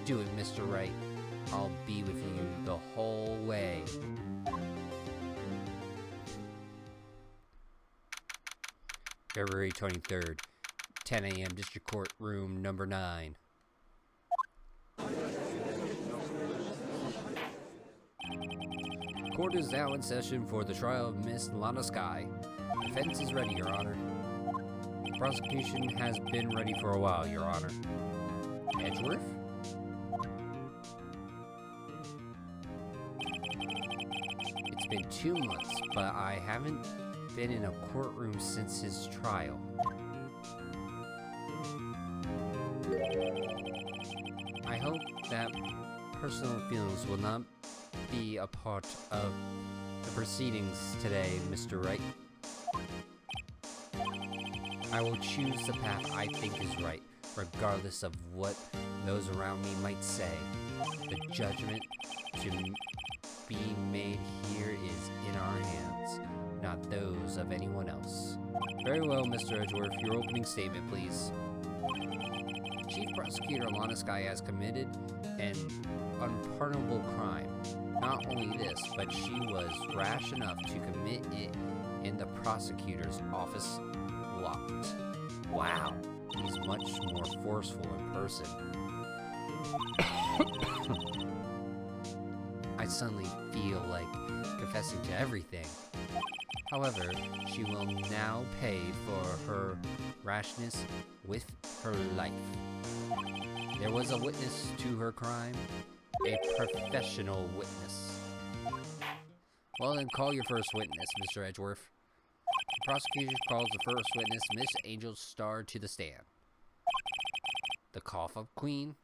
do it, Mr. Wright. I'll be with you the whole way. February 23rd, 10 a.m. District Court Room number 9. Court is now in session for the trial of Miss Lana Sky. Defense is ready, Your Honor. Prosecution has been ready for a while, Your Honor. Edgeworth? It's been 2 months, but I haven't been in a courtroom since his trial. I hope that personal feelings will not be a part of the proceedings today, Mr. Wright. I will choose the path I think is right, regardless of what those around me might say. The judgment to be made here is in our hands, not those of anyone else. Very well, Mr. Edgeworth, your opening statement, please. Chief Prosecutor Lana Sky has committed an unpardonable crime. Not only this, but she was rash enough to commit it in the prosecutor's office locked. Wow, he's much more forceful in person. I suddenly feel like confessing to everything. However, she will now pay for her rashness with her life. There was a witness to her crime, a professional witness. Well then, call your first witness, Mr. Edgeworth. The prosecution calls the first witness, Miss Angel Starr, to the stand. The cough-up queen.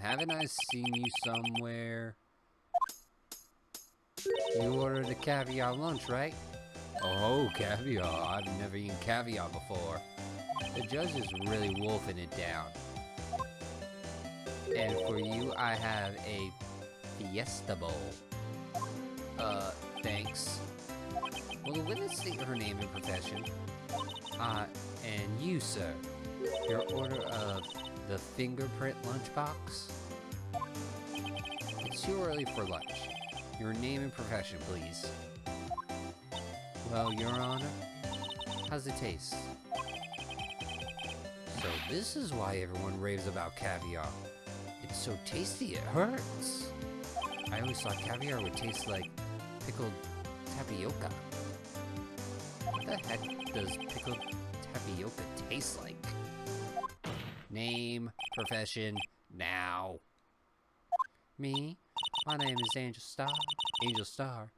Haven't I seen you somewhere? You ordered a caviar lunch, right? Oh, caviar. I've never eaten caviar before. The judge is really wolfing it down. And for you, I have a Fiesta Bowl. Thanks. Will the witness state her name and profession? And you, sir. Your order of the fingerprint lunchbox? It's too early for lunch. Your name and profession, please. Well, Your Honor, how's it taste? So this is why everyone raves about caviar. It's so tasty, it hurts. I always thought caviar would taste like pickled tapioca. What the heck does pickled tapioca taste like? Name, profession, now. Me? My name is Angel Starr. Angel Starr.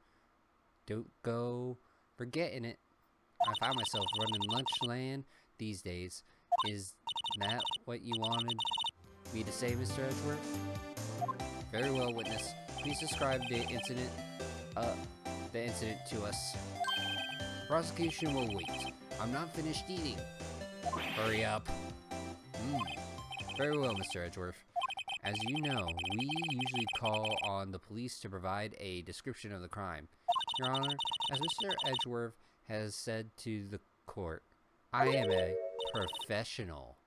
Don't go forgetting it. I find myself running Lunchland these days. Is that what you wanted me to say, Mr. Edgeworth? Very well, witness. Please describe the incident to us. Prosecution will wait. I'm not finished eating. Hurry up. Very well, Mr. Edgeworth. As you know, we usually call on the police to provide a description of the crime. Your Honor, as Mr. Edgeworth has said to the court, I am a professional.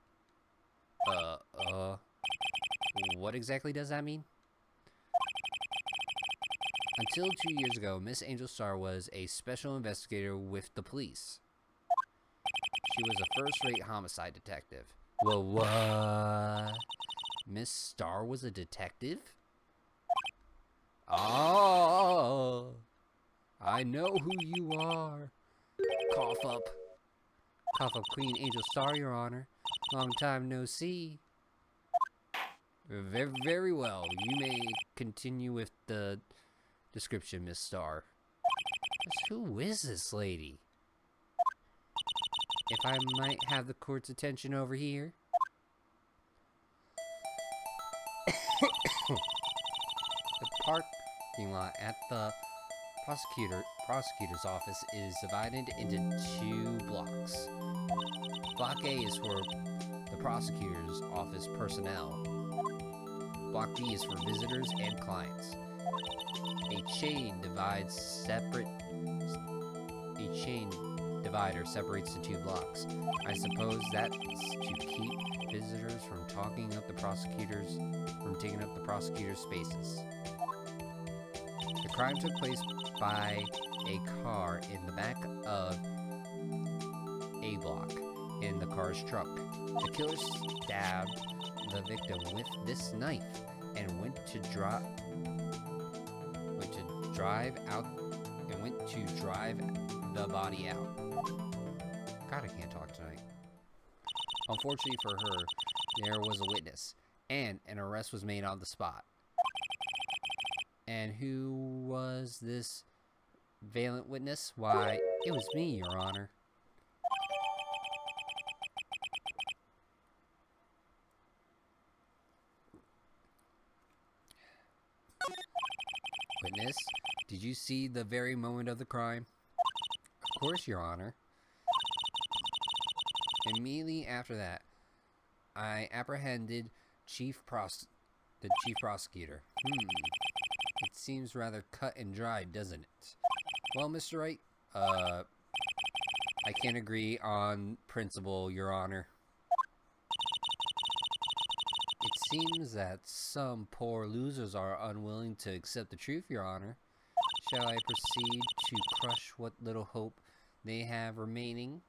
What exactly does that mean? Until 2 years ago, Miss Angel Starr was a special investigator with the police. She was a first-rate homicide detective. Whoa, what? Miss Starr was a detective? Oh, I know who you are. Cough up. Cough up Queen Angel Starr, Your Honor. Long time no see. Very, very well. You may continue with the description, Miss Starr. Just who is this lady? If I might have the court's attention over here. The parking lot at the prosecutor's office is divided into 2 blocks. Block A is for the prosecutor's office personnel. Block B is for visitors and clients. A chain divides divider separates the two blocks. I suppose that's to keep visitors from taking up the prosecutor's spaces. The crime took place by a car in the back of A block in the car's trunk. The killer stabbed the victim with this knife and went to drive the body out. God, I can't talk tonight. Unfortunately for her, there was a witness, and an arrest was made on the spot. And who was this valiant witness? Why, it was me, Your Honor. Witness, did you see the very moment of the crime? Of course, Your Honor. Immediately after that, I apprehended the chief prosecutor. It seems rather cut and dried, doesn't it? Well, Mr. Wright, I can't agree on principle, Your Honor. It seems that some poor losers are unwilling to accept the truth, Your Honor. Shall I proceed to crush what little hope they have remaining?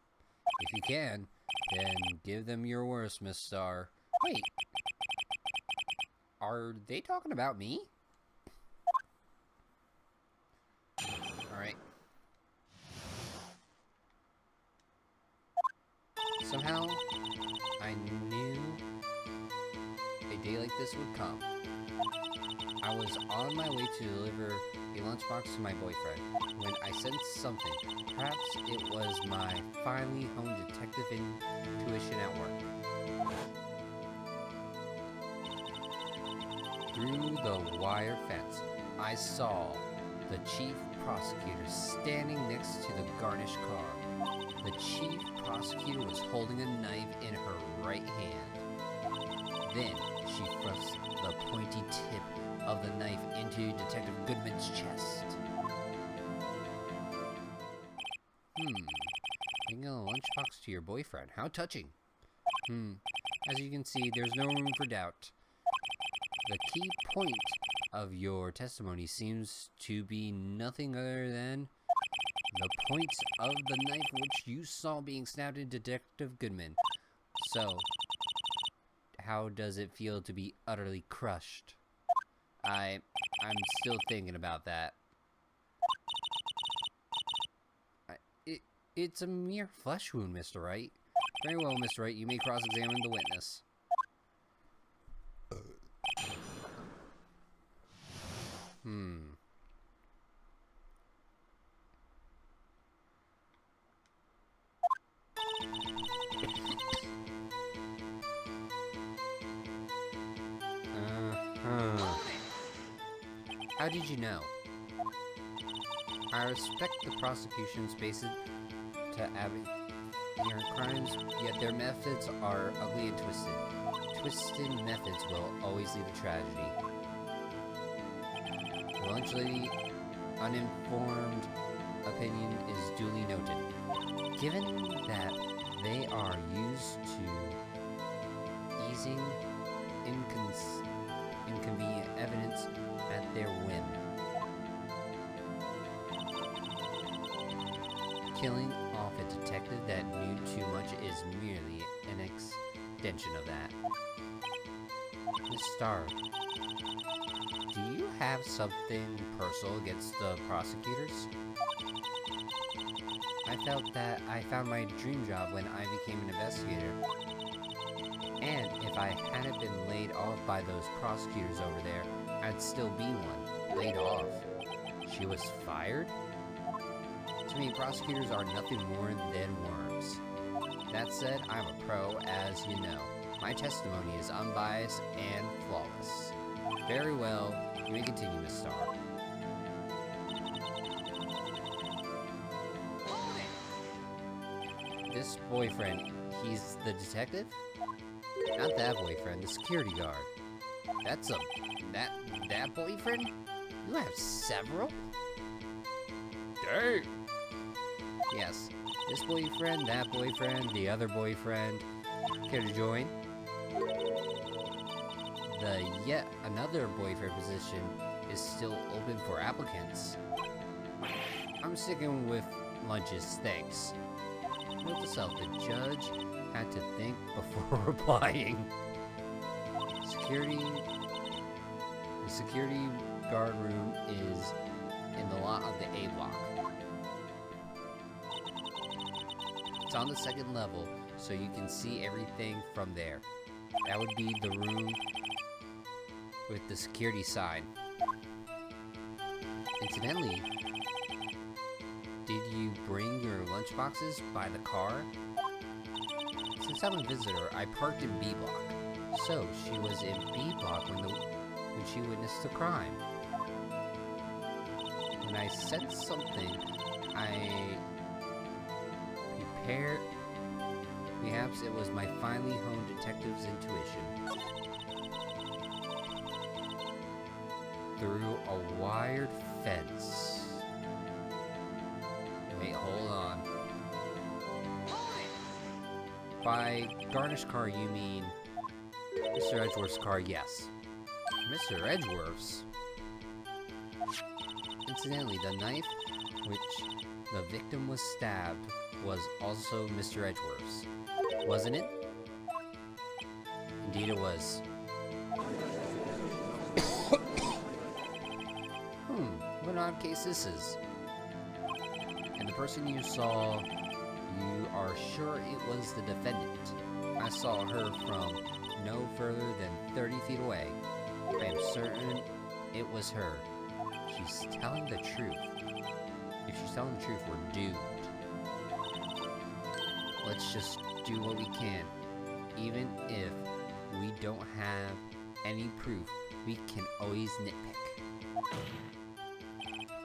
If you can, then give them your worst, Miss Starr. Wait, are they talking about me? Alright. Somehow, I knew a day like this would come. I was on my way to deliver a lunchbox to my boyfriend when I sensed something. Perhaps it was my finely honed detective intuition at work. Through the wire fence, I saw the chief prosecutor standing next to the garnished car. The chief prosecutor was holding a knife in her right hand. Then she thrust the pointy tip of the knife into Detective Goodman's chest. Bringing a lunchbox to your boyfriend. How touching. As you can see, there's no room for doubt. The key point of your testimony seems to be nothing other than the points of the knife which you saw being stabbed in Detective Goodman. So, how does it feel to be utterly crushed? I'm still thinking about that. It's a mere flesh wound, Mr. Wright. Very well, Mr. Wright. You may cross-examine the witness. How did you know? I respect the prosecution's basis to abhor crimes, yet their methods are ugly and twisted. Twisted methods will always lead to tragedy. The lunch lady uninformed opinion is duly noted. Given that they are used to easing inconvenient evidence at their whim. Killing off a detective that knew too much is merely an extension of that. Miss Starr, do you have something personal against the prosecutors? I felt that I found my dream job when I became an investigator. And if I hadn't been laid off by those prosecutors over there, I'd still be one. Laid off. She was fired? To me, prosecutors are nothing more than worms. That said, I'm a pro, as you know. My testimony is unbiased and flawless. Very well, you may continue, Miss Starr. This boyfriend, he's the detective? Not that boyfriend, the security guard. That's that boyfriend? You have several? Dang! Yes, this boyfriend, that boyfriend, the other boyfriend. Care to join? The yet another boyfriend position is still open for applicants. I'm sticking with lunches, thanks. Note to self, the judge had to think before replying. The security guard room is in the lot of the A block. It's on the second level, so you can see everything from there. That would be the room with the security sign. Incidentally, did you bring your lunchboxes by the car? Since I'm a visitor, I parked in B block. So, she was in B block when she witnessed the crime. When I said something, I prepared. Perhaps it was my finely honed detective's intuition. Through a wired fence. Wait, hold on. By Garnish car, you mean Mr. Edgeworth's car? Yes. Mr. Edgeworth's? Incidentally, the knife which the victim was stabbed was also Mr. Edgeworth's, wasn't it? Indeed it was. What an odd case this is. And the person you saw, you are sure it was the defendant. I saw her from no further than 30 feet away. I am certain it was her. She's telling the truth. If she's telling the truth, we're doomed. Let's just do what we can. Even if we don't have any proof, we can always nitpick.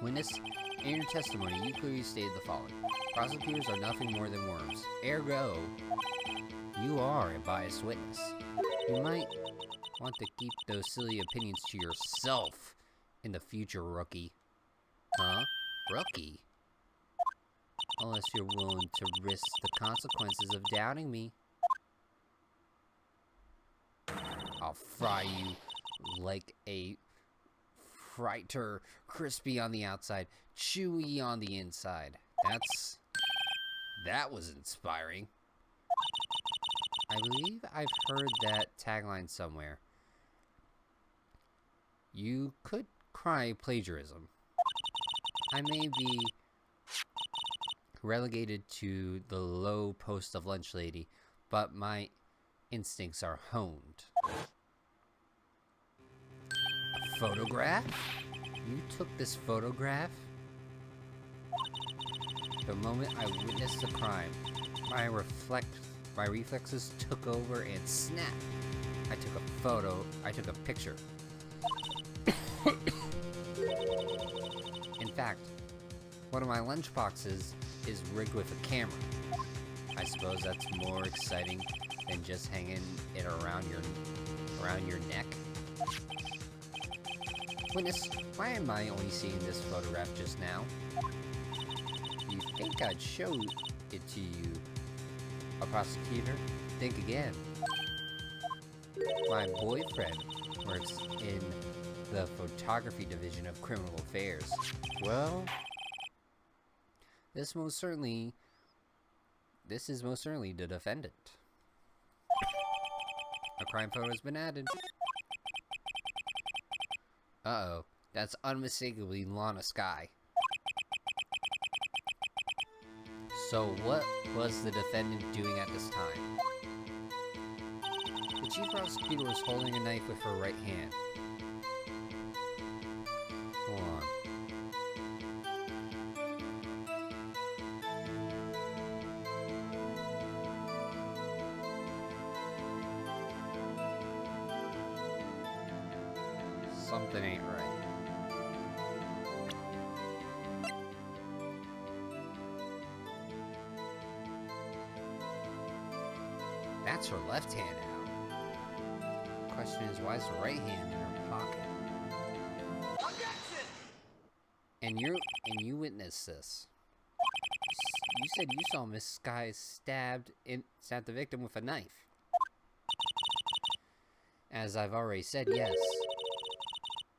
Witness, in your testimony, you clearly stated the following. Prosecutors are nothing more than worms. Ergo, you are a biased witness. You might want to keep those silly opinions to yourself in the future, rookie. Huh? Rookie? Unless you're willing to risk the consequences of doubting me. I'll fry you like a friter, crispy on the outside, chewy on the inside. That was inspiring. I believe I've heard that tagline somewhere. You could cry plagiarism. I may be relegated to the low post of lunch lady, but my instincts are honed. A photograph? You took this photograph? The moment I witnessed the crime, my reflexes took over and snap. I took a photo. I took a picture. In fact, one of my lunch boxes is rigged with a camera. I suppose that's more exciting than just hanging it around your neck. Witness, why am I only seeing this photograph just now? You think I'd show it to you, a prosecutor? Think again. My boyfriend works in the photography division of criminal affairs. Well, this is most certainly the defendant. A crime photo has been added. Uh-oh, that's unmistakably Lana Sky. So what was the defendant doing at this time? The chief prosecutor was holding a knife with her right hand. Hold on. Something ain't right. That's her left hand out. Question is, why is the right hand in her pocket? Objection! And you witnessed this. You said you saw Miss Sky stab the victim with a knife. As I've already said, yes.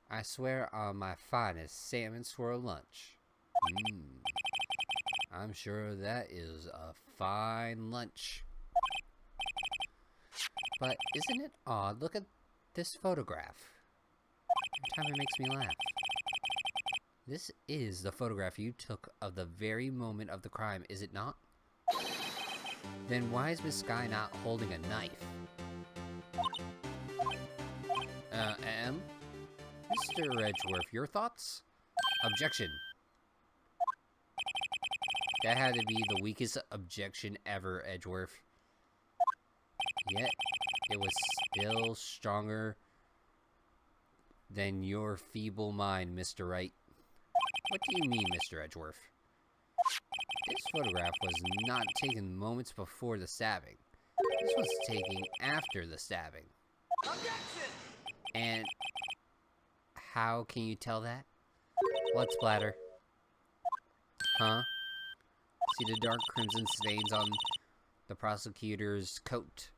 I swear on my finest salmon swirl lunch. I'm sure that is a fine lunch. But isn't it odd? Look at this photograph. Every time it makes me laugh. This is the photograph you took of the very moment of the crime, is it not? Then why is Miss Sky not holding a knife? Mr. Edgeworth, your thoughts? Objection. That had to be the weakest objection ever, Edgeworth. Yet, it was still stronger than your feeble mind, Mr. Wright. What do you mean, Mr. Edgeworth? This photograph was not taken moments before the stabbing. This was taken after the stabbing. Objection! And how can you tell that? Blood splatter. Huh? See the dark crimson stains on the prosecutor's coat.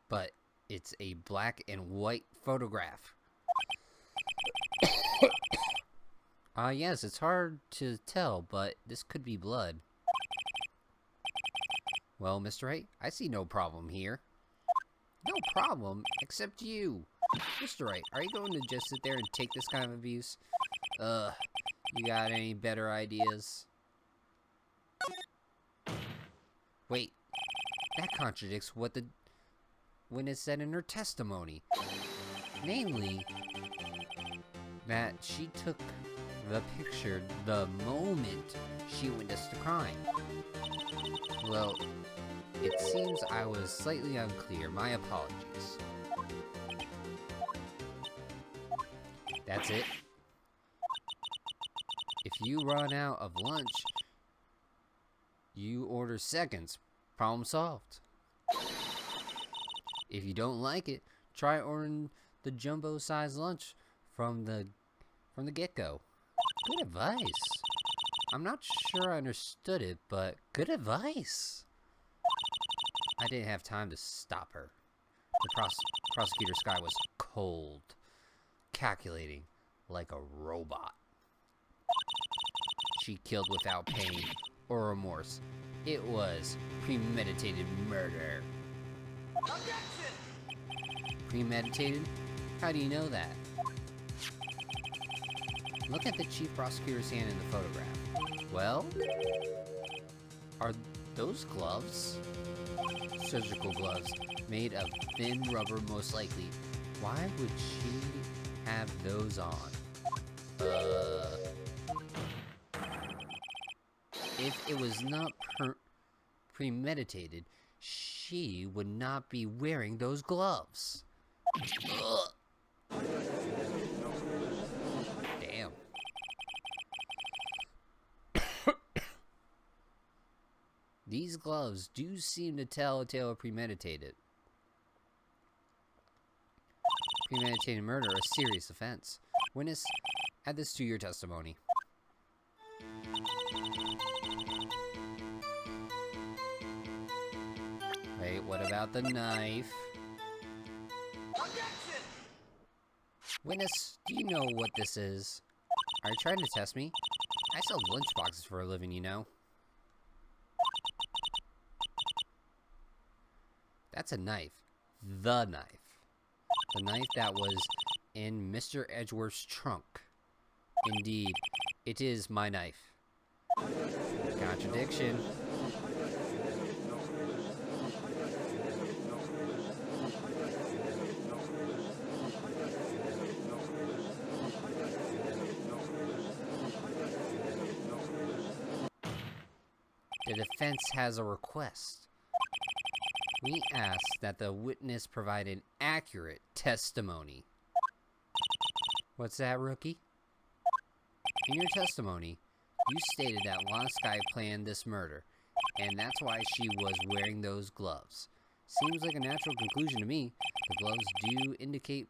But it's a black and white photograph. Yes, it's hard to tell, but this could be blood. Well, Mr. Wright, I see no problem here. No problem, except you. Mr. Wright, are you going to just sit there and take this kind of abuse? You got any better ideas? Wait, that contradicts what the witness said in her testimony. Namely, that she took the picture the moment she witnessed the crime. Well, it seems I was slightly unclear. My apologies. That's it. If you run out of lunch, you order seconds. Problem solved. If you don't like it, try ordering the jumbo-sized lunch from the get-go. Good advice. I'm not sure I understood it, but good advice. I didn't have time to stop her. The prosecutor Sky was cold, calculating like a robot. She killed without pain or remorse. It was premeditated murder. Objection! Premeditated? How do you know that? Look at the chief prosecutor's hand in the photograph. Well, are those gloves? Surgical gloves, made of thin rubber most likely. Why would she have those on? If it was not premeditated, she would not be wearing those gloves. Ugh. Damn. These gloves do seem to tell a tale of premeditated. Premeditated murder, a serious offense. Witness, add this to your testimony. Wait, what about the knife? Objection! Witness, do you know what this is? Are you trying to test me? I sell lunchboxes for a living, you know. That's a knife. The knife. The knife that was in Mr. Edgeworth's trunk. Indeed, it is my knife. Contradiction. The defense has a request. We ask that the witness provide an accurate testimony. What's that, rookie? In your testimony, you stated that Lana Sky planned this murder, and that's why she was wearing those gloves. Seems like a natural conclusion to me. The gloves do indicate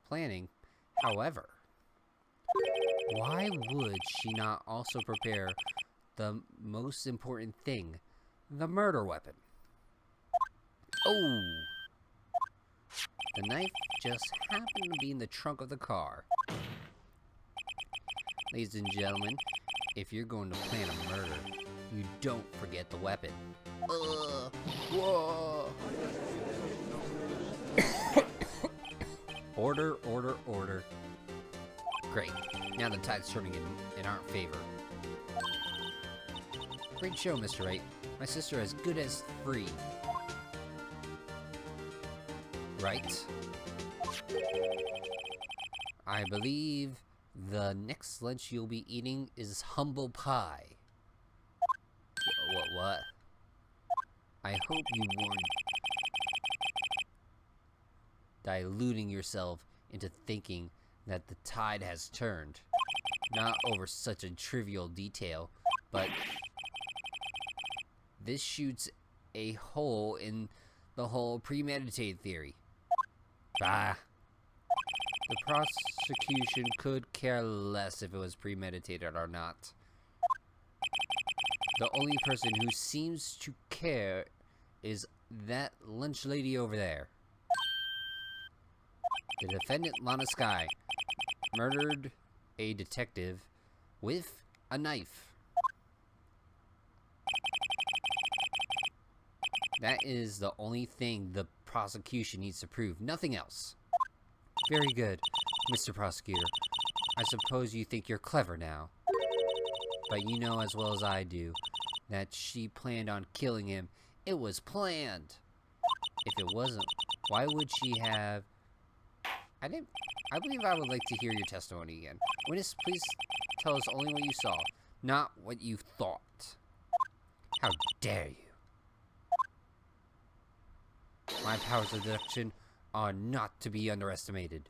planning. However, why would she not also prepare the most important thing, the murder weapon. Oh! The knife just happened to be in the trunk of the car. Ladies and gentlemen, if you're going to plan a murder, you don't forget the weapon. Whoa! Order, order, order. Great. Now the tide's turning in our favor. Great show, Mr. Wright. My sister as good as free. Right? I believe the next lunch you'll be eating is humble pie. What? I hope you weren't diluting yourself into thinking that the tide has turned. Not over such a trivial detail, but this shoots a hole in the whole premeditated theory. Bah. The prosecution could care less if it was premeditated or not. The only person who seems to care is that lunch lady over there. The defendant, Lana Skye, murdered a detective with a knife. That is the only thing the prosecution needs to prove. Nothing else. Very good, Mr. Prosecutor. I suppose you think you're clever now. But you know as well as I do that she planned on killing him. It was planned. If it wasn't, why would she have... I believe I would like to hear your testimony again. Witness, please tell us only what you saw, not what you thought. How dare you? My powers of deduction are not to be underestimated.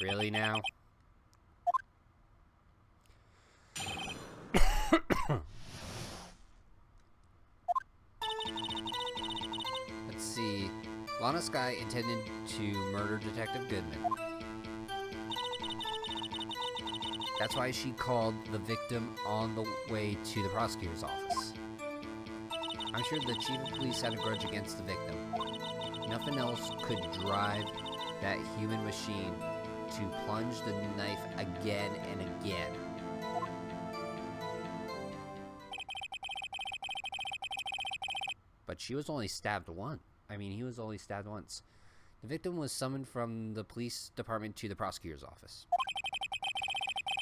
Really now? Let's see. Lana Skye intended to murder Detective Goodman. That's why she called the victim on the way to the prosecutor's office. I'm sure the chief of police had a grudge against the victim. Nothing else could drive that human machine to plunge the knife again and again. But she was only stabbed once. He was only stabbed once. The victim was summoned from the police department to the prosecutor's office.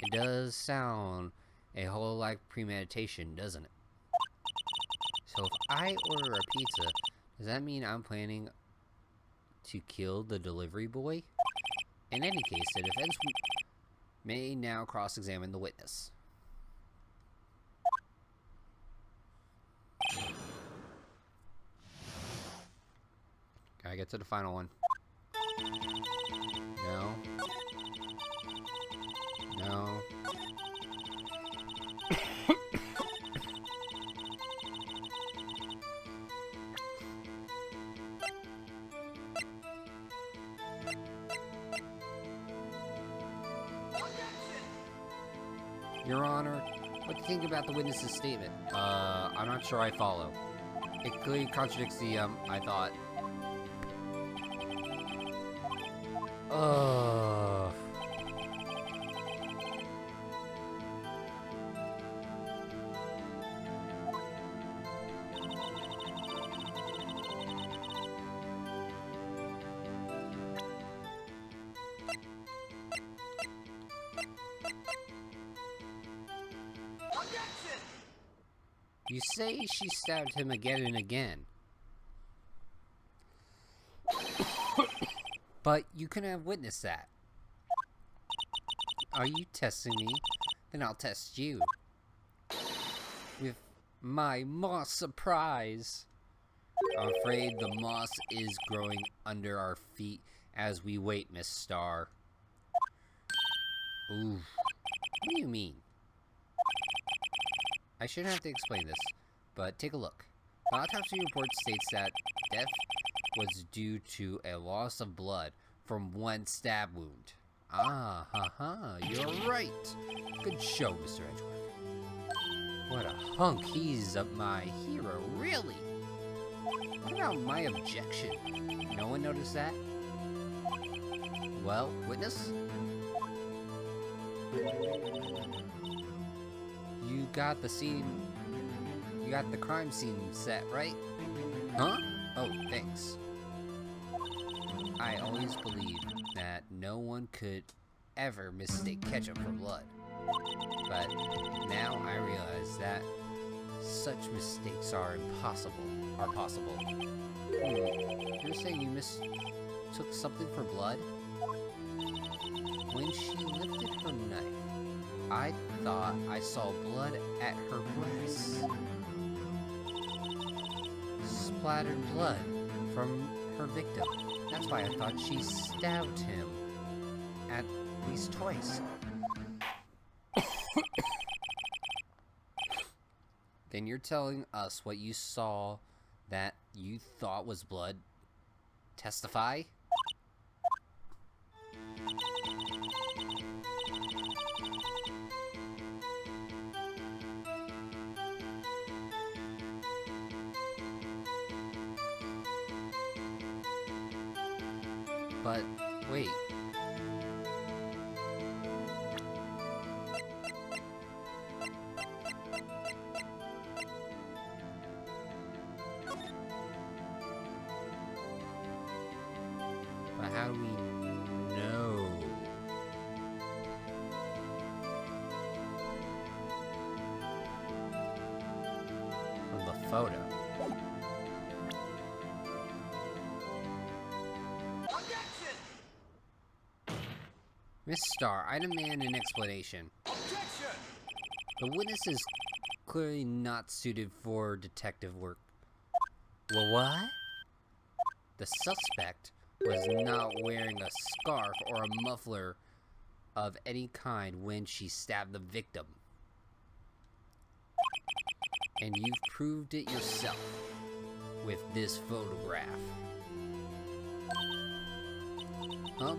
It does sound a whole like premeditation, doesn't it? So if I order a pizza, does that mean I'm planning to kill the delivery boy? In any case, the defense may now cross-examine the witness. Can I get to the final one? No. No. Your Honor, what do you think about the witness's statement? I'm not sure I follow. It clearly contradicts the, I thought. You say she stabbed him again and again. But you couldn't have witnessed that. Are you testing me? Then I'll test you. With my moss surprise. I'm afraid the moss is growing under our feet as we wait, Miss Starr. Ooh. What do you mean? I shouldn't have to explain this, but take a look. The autopsy report states that death was due to a loss of blood from one stab wound. Ah, you're right. Good show, Mr. Edgeworth. What a hunk. He's my hero, really. What about my objection? No one noticed that? Well, witness? You got the scene... You got the crime scene set, right? Huh? Oh, thanks. I always believed that no one could ever mistake ketchup for blood. But now I realize that such mistakes are possible. You're saying you mistook something for blood? When she lifted her knife, I thought I saw blood at her breasts. Splattered blood from her victim. That's why I thought she stabbed him at least twice. Then you're telling us what you saw that you thought was blood? Testify? But, wait. But how do we know? From the photo. Miss Starr, I demand an explanation. Objection! The witness is clearly not suited for detective work. Well, what? The suspect was not wearing a scarf or a muffler of any kind when she stabbed the victim. And you've proved it yourself with this photograph.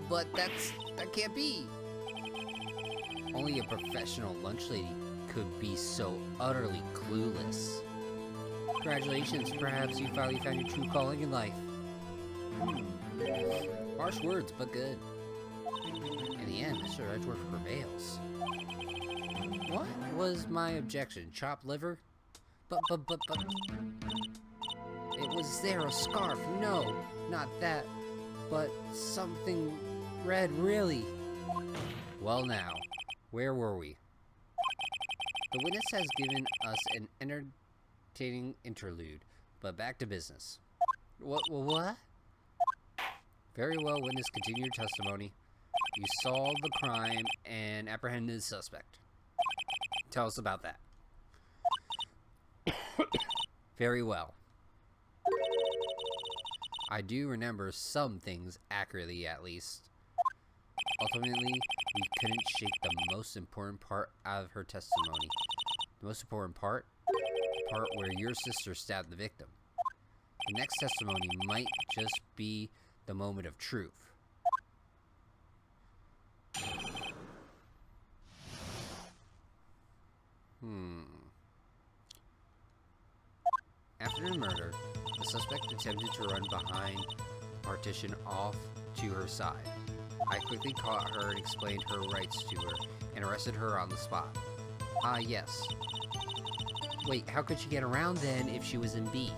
But that can't be. Only a professional lunch lady could be so utterly clueless. Congratulations, perhaps you finally found your true calling in life. Harsh words, but good. In the end, Mr. Edgeworth prevails. What was my objection? Chopped liver? But... It was there, a scarf. No, not that. But something red, really. Well now, where were we? The witness has given us an entertaining interlude, but back to business. What? Very well, witness, continue your testimony. You solved the crime and apprehended the suspect. Tell us about that. Very well. I do remember some things accurately, at least. Ultimately, we couldn't shake the most important part out of her testimony. The most important part? The part where your sister stabbed the victim. The next testimony might just be the moment of truth. After the murder, the suspect attempted to run behind the partition off to her side. I quickly caught her and explained her rights to her, and arrested her on the spot. Ah, yes. Wait, how could she get around then if she was in B?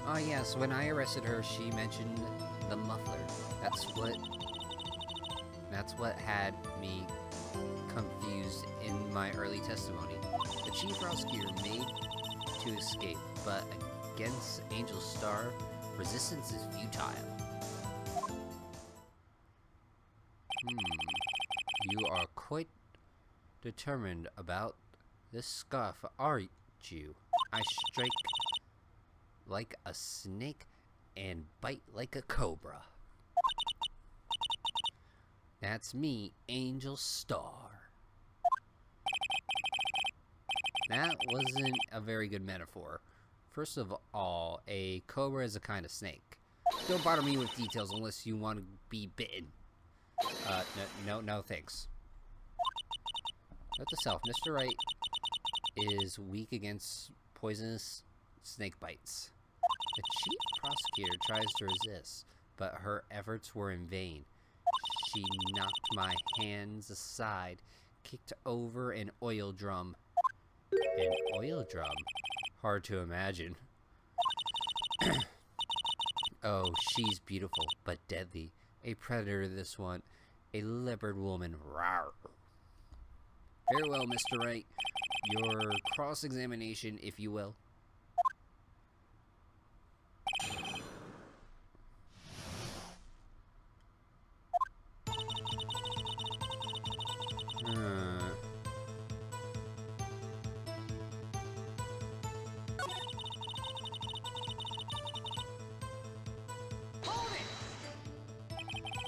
Ah, yes, when I arrested her, she mentioned the muffler. That's what had me confused in my early testimony. The chief prosecutor made to escape, but against Angel Star, resistance is futile. You are quite determined about this scarf, aren't you? I strike like a snake and bite like a cobra. That's me, Angel Star. That wasn't a very good metaphor. First of all, a cobra is a kind of snake. Don't bother me with details unless you want to be bitten. No thanks. Note to self, Mr. Wright is weak against poisonous snake bites. The chief prosecutor tries to resist, but her efforts were in vain. She knocked my hands aside, kicked over an oil drum. An oil drum? Hard to imagine. Oh, she's beautiful, but deadly. A predator, this one. A leopard woman. Rawr. Very well, Mr. Wright. Your cross-examination, if you will.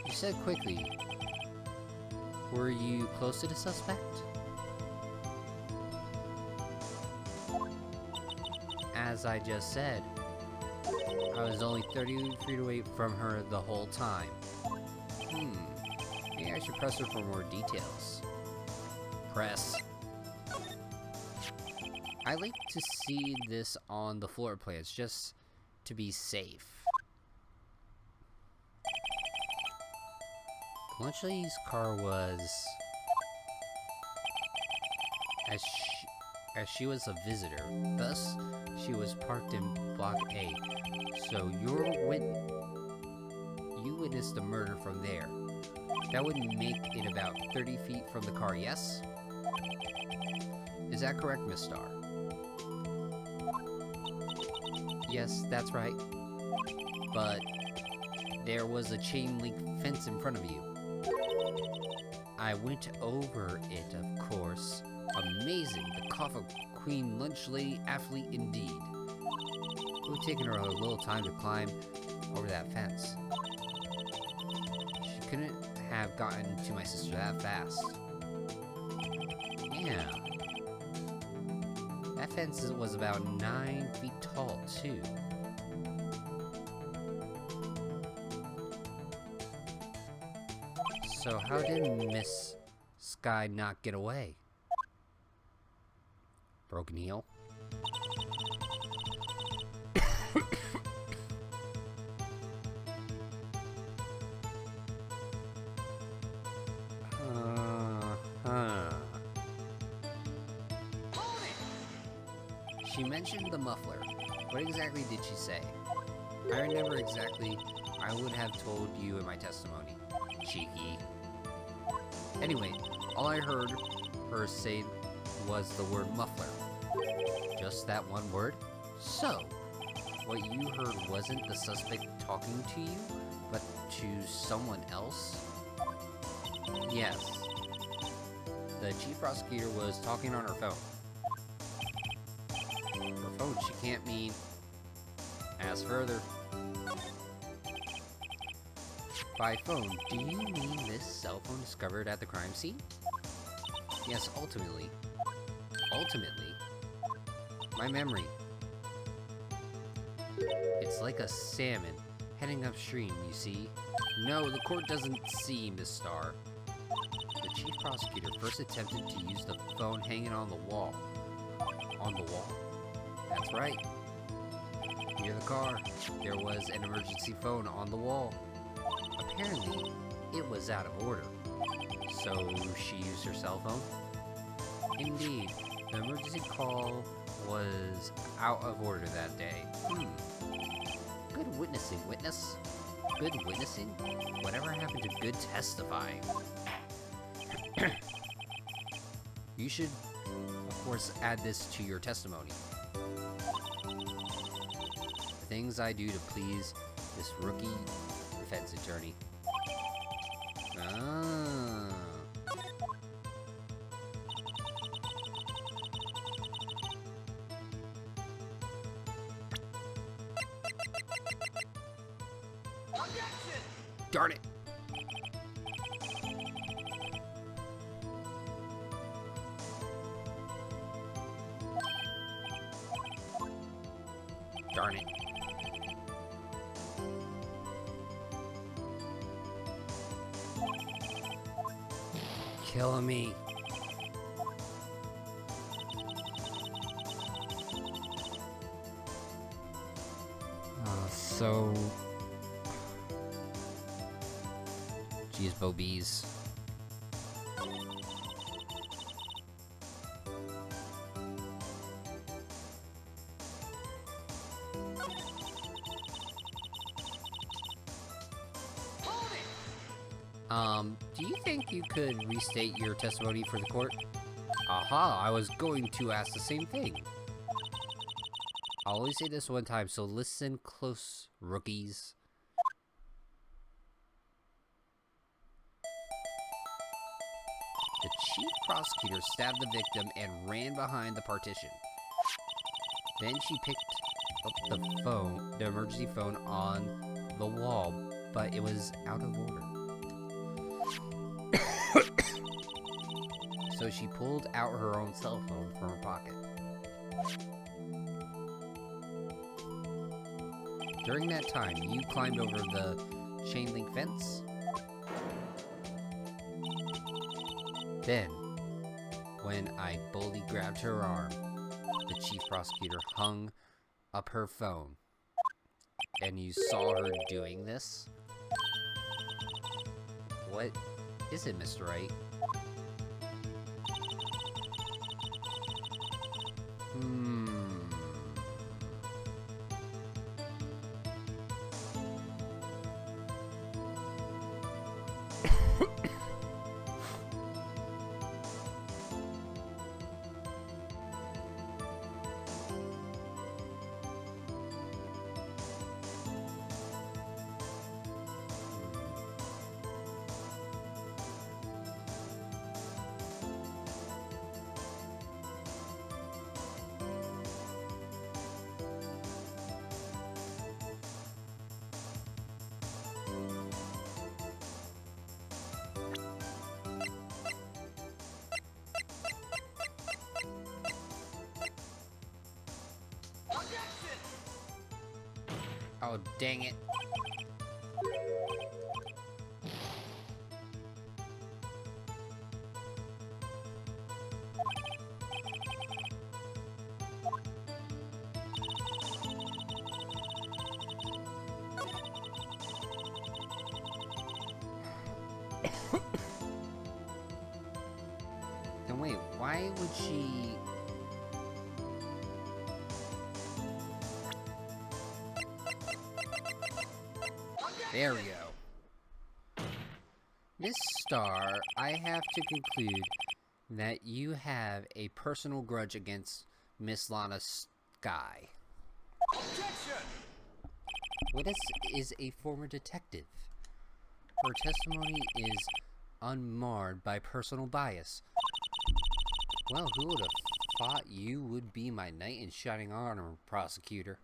You said quickly. Were you close to the suspect? As I just said, I was only 30 feet away from her the whole time. Maybe I should press her for more details. Press. I like to see this on the floor plans, just to be safe. Lunchley's car was... As she was a visitor, thus she was parked in Block A. So you witnessed the murder from there. That would make it about 30 feet from the car, yes? Is that correct, Miss Starr? Yes, that's right. But there was a chain link fence in front of you. I went over it, of course. Amazing, the cough of Queen Lunchley athlete indeed. It would have taken her a little time to climb over that fence. She couldn't have gotten to my sister that fast. Yeah. That fence was about 9 feet tall, too. So how did Miss Sky not get away? Broken heel? She mentioned the muffler. What exactly did she say? I remember exactly. I would have told you in my testimony. Cheeky. Anyway, all I heard her say was the word muffler. Just that one word? So, what you heard wasn't the suspect talking to you, but to someone else? Yes. The chief prosecutor was talking on her phone. Her phone, she can't mean. Ask further. By phone, do you mean this cell phone discovered at the crime scene? Yes, ultimately. Ultimately? My memory. It's like a salmon heading upstream, you see. No, the court doesn't see, Miss Starr. The chief prosecutor first attempted to use the phone hanging on the wall. On the wall? That's right. Near the car, there was an emergency phone on the wall. Apparently, it was out of order. So she used her cell phone? Indeed, the emergency call was out of order that day. Good witnessing, witness. Good witnessing? Whatever happened to good testifying? You should, of course, add this to your testimony. The things I do to please this rookie defense attorney. Darn it! Darn it. Killing me. So... Geez, Bobies. Do you think you could restate your testimony for the court? Aha, I was going to ask the same thing. I'll only say this one time, so listen close, rookies. The chief prosecutor stabbed the victim and ran behind the partition. Then she picked up the phone, the emergency phone on the wall, but it was out of order. So she pulled out her own cell phone from her pocket. During that time, you climbed over the chain link fence. Then, when I boldly grabbed her arm, the chief prosecutor hung up her phone. And you saw her doing this? What is it, Mr. Wright? Oh, dang it. Then wait, why would she... There we go. Miss Star, I have to conclude that you have a personal grudge against Miss Lana Sky. Objection! Witness is a former detective. Her testimony is unmarred by personal bias. Well, who would have thought you would be my knight in shining armor, prosecutor?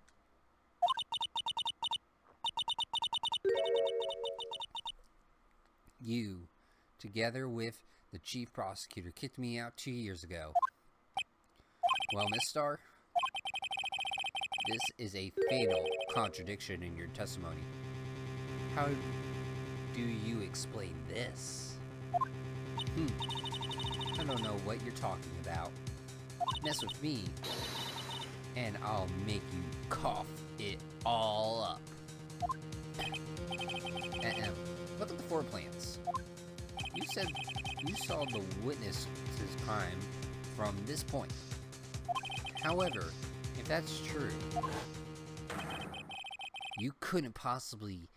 You, together with the chief prosecutor, kicked me out 2 years ago. Well, Miss Star, this is a fatal contradiction in your testimony. How do you explain this? I don't know what you're talking about. Mess with me, and I'll make you cough it all up. Look at the floor plans. You said you saw the witness's crime from this point. However, if that's true, you couldn't possibly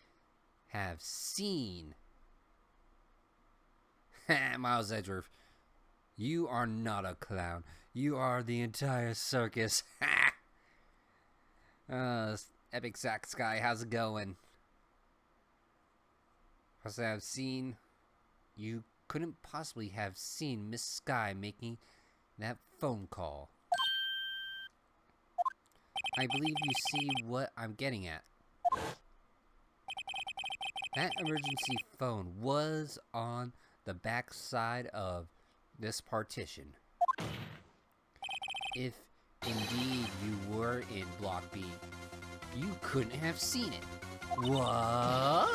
have seen... Miles Edgeworth, you are not a clown. You are the entire circus. Epic Zack Sky, how's it going? Because I've seen... You couldn't possibly have seen Miss Sky making that phone call. I believe you see what I'm getting at. That emergency phone was on the back side of this partition. If indeed you were in Block B, you couldn't have seen it. What?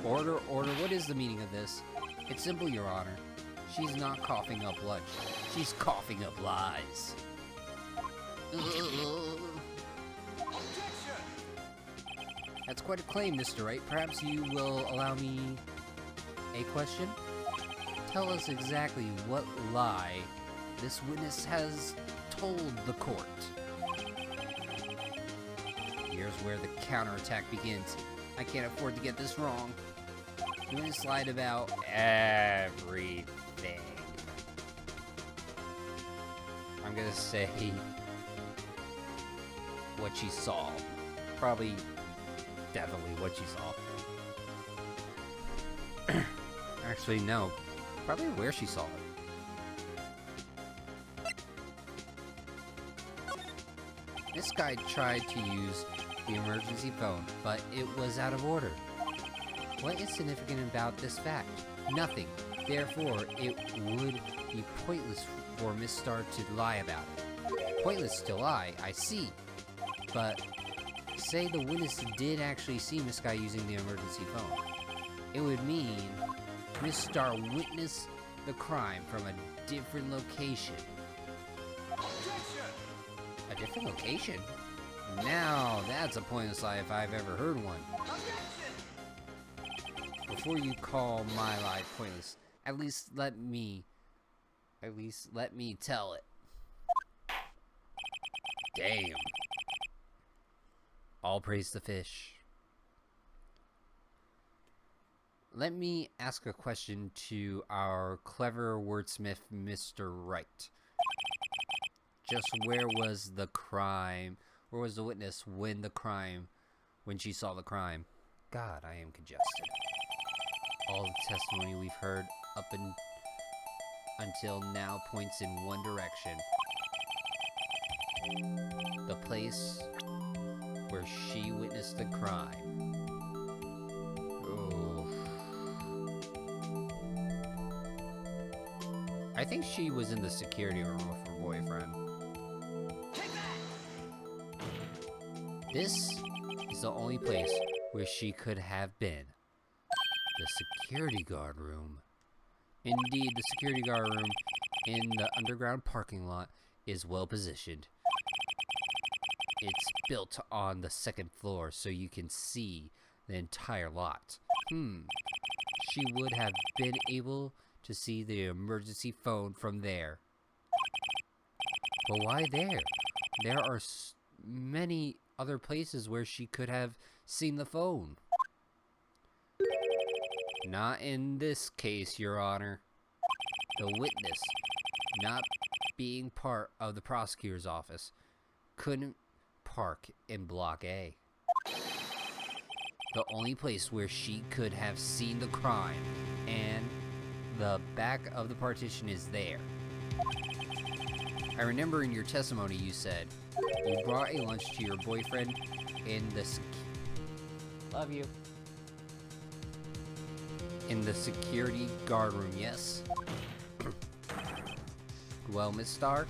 Order, what is the meaning of this? It's simple, Your Honor. She's not coughing up blood. She's coughing up lies. Objection! That's quite a claim, Mr. Wright. Perhaps you will allow me a question? Tell us exactly what lie this witness has told the court. Here's where the counterattack begins. I can't afford to get this wrong. The witness lied about everything. I'm gonna say what she saw. Probably, definitely what she saw. Actually, no. Probably where she saw it. This guy tried to use the emergency phone, but it was out of order. What is significant about this fact? Nothing. Therefore, it would be pointless for Miss Starr to lie about it. Pointless to lie, I see. But say the witness did actually see Miss Guy using the emergency phone. It would mean Miss Starr witnessed the crime from a different location. Objection! A different location? Now that's a pointless lie if I've ever heard one. Objection! Before you call my lie pointless, at least let me tell it. Damn. All praise the fish. Let me ask a question to our clever wordsmith, Mr. Wright. Just where was the crime? Where was the witness when she saw the crime? God, I am congested. All the testimony we've heard up until now points in one direction. The place where she witnessed the crime. Oh. I think she was in the security room with her boyfriend. Take that! This is the only place where she could have been. The security guard room. Indeed, the security guard room in the underground parking lot is well positioned. It's built on the second floor so you can see the entire lot. She would have been able to see the emergency phone from there. But why there? There are many other places where she could have seen the phone. Not in this case, Your Honor. The witness, not being part of the prosecutor's office, couldn't park in Block A. The only place where she could have seen the crime, and the back of the partition is there. I remember in your testimony you said you brought a lunch to your boyfriend in the love you. In the security guard room, yes? Well, Miss Starr?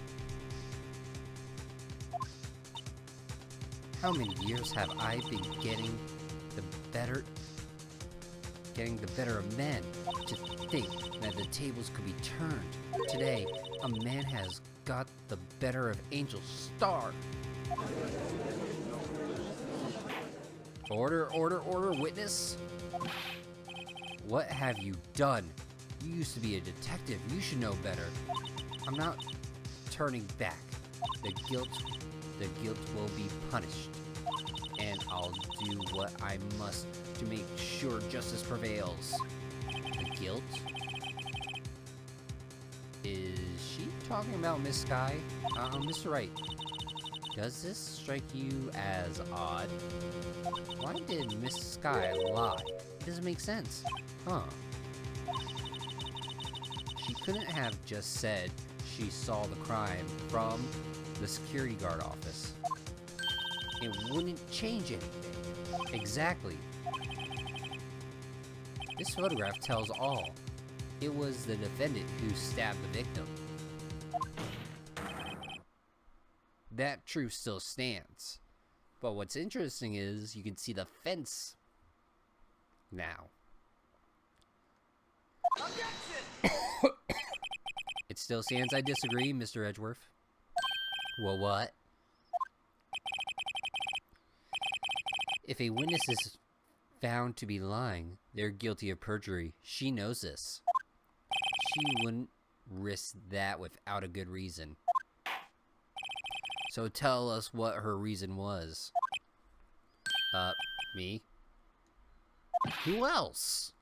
How many years have I been getting the better of men? To think that the tables could be turned. Today, a man has got the better of Angel Starr. Order, order, order, witness. What have you done? You used to be a detective. You should know better. I'm not turning back. The guilt will be punished. And I'll do what I must to make sure justice prevails. The guilt? Is she talking about Miss Sky? Mr. Wright, does this strike you as odd? Why did Miss Sky lie? It doesn't make sense. Huh. She couldn't have just said she saw the crime from the security guard office. It wouldn't change anything. Exactly. This photograph tells all. It was the defendant who stabbed the victim. That truth still stands. But what's interesting is you can see the fence now. Objection! It still stands. I disagree, Mr. Edgeworth. Well, what? If a witness is found to be lying, they're guilty of perjury. She knows this. She wouldn't risk that without a good reason. So tell us what her reason was. Me? Who else?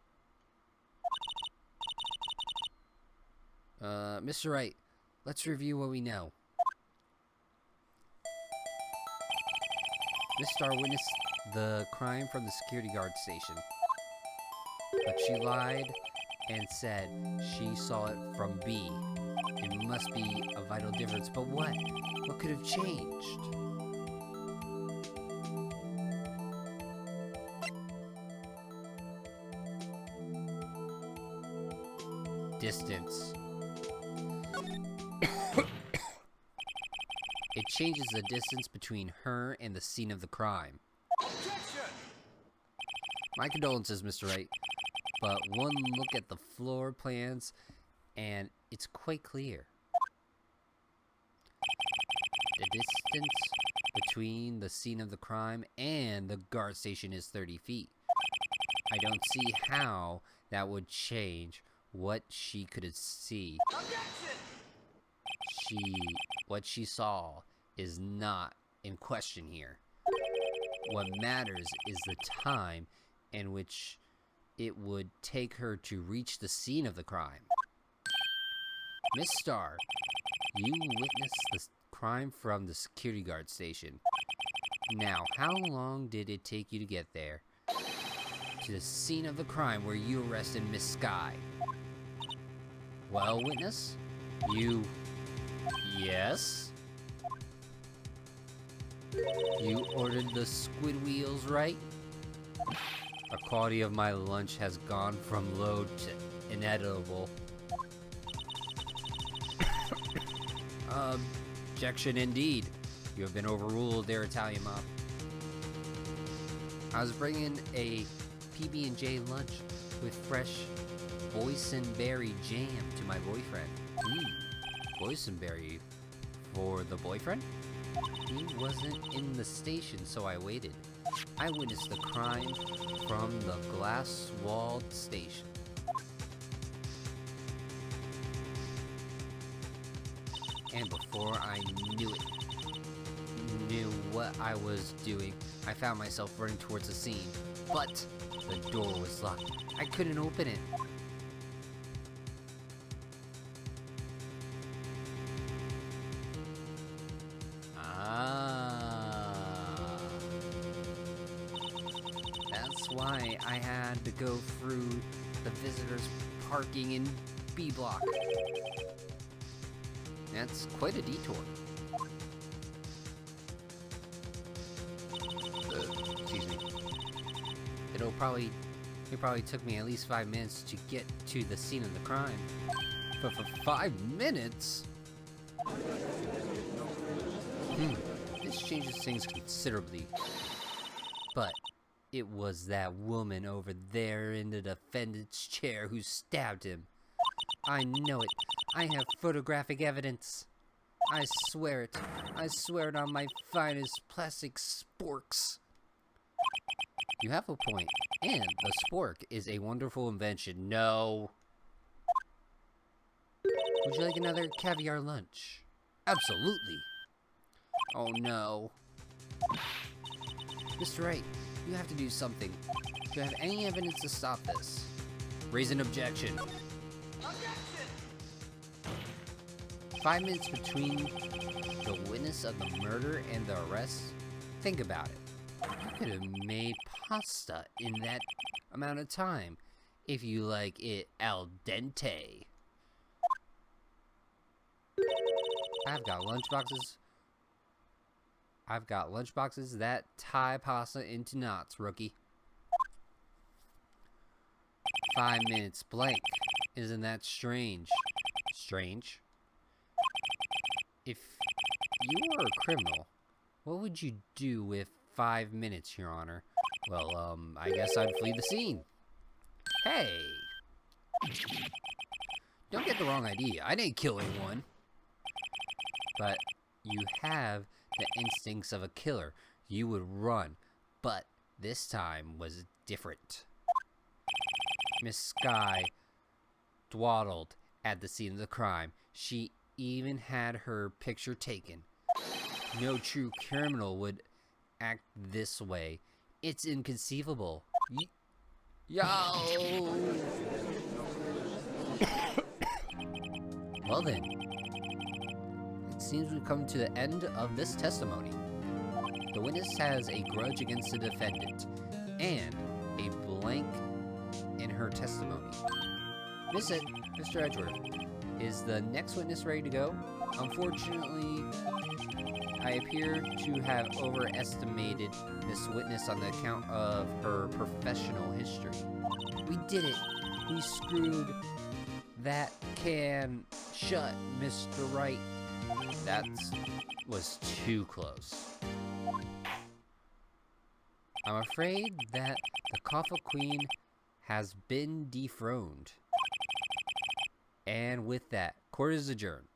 Mr. Wright, let's review what we know. Miss Starr witnessed the crime from the security guard station. But she lied and said she saw it from B. It must be a vital difference, but what? What could have changed? Distance. It changes the distance between her and the scene of the crime. Objection! My condolences, Mr. Wright, but one look at the floor plans and it's quite clear. The distance between the scene of the crime and the guard station is 30 feet. I don't see how that would change what she could see. Objection! What she saw is not in question here. What matters is the time in which it would take her to reach the scene of the crime. Miss Starr, you witnessed the crime from the security guard station. Now, how long did it take you to get there? To the scene of the crime where you arrested Miss Sky. Well, witness? You... Yes? You ordered the squid wheels, right? The quality of my lunch has gone from low to inedible. Objection indeed. You have been overruled there, Italian mob. I was bringing a PB&J lunch with fresh boysenberry jam to my boyfriend. Boysenberry for the boyfriend? He wasn't in the station, so I waited. I witnessed the crime from the glass-walled station. And before I knew what I was doing, I found myself running towards the scene. But the door was locked. I couldn't open it. That's why I had to go through the visitors parking in B block. That's quite a detour. Excuse me. It probably took me at least 5 minutes to get to the scene of the crime. But for 5 minutes? This changes things considerably. But it was that woman over there in the defendant's chair who stabbed him. I know it. I have photographic evidence. I swear it. I swear it on my finest plastic sporks. You have a point. And the spork is a wonderful invention. No. Would you like another caviar lunch? Absolutely. Oh no. Mr. Wright, you have to do something. Do you have any evidence to stop this? Raise an objection. Objection! 5 minutes between the witness of the murder and the arrest? Think about it. You could have made pasta in that amount of time if you like it al dente. I've got lunchboxes that tie pasta into knots, rookie. 5 minutes blank. Isn't that strange? Strange? If you were a criminal, what would you do with 5 minutes, Your Honor? Well, I guess I'd flee the scene. Hey! Don't get the wrong idea. I didn't kill anyone. But you have the instincts of a killer. You would run, but this time was different. Miss Sky dawdled at the scene of the crime. She even had her picture taken. No true criminal would act this way. It's inconceivable. Yo! Well then, it seems we've come to the end of this testimony. The witness has a grudge against the defendant and a blank in her testimony. Mr. Edgeworth, is the next witness ready to go? Unfortunately, I appear to have overestimated this witness on the account of her professional history. We did it! We screwed that can shut, Mr. Wright. That was too close. I'm afraid that the Kaffa Queen has been dethroned. And with that, court is adjourned.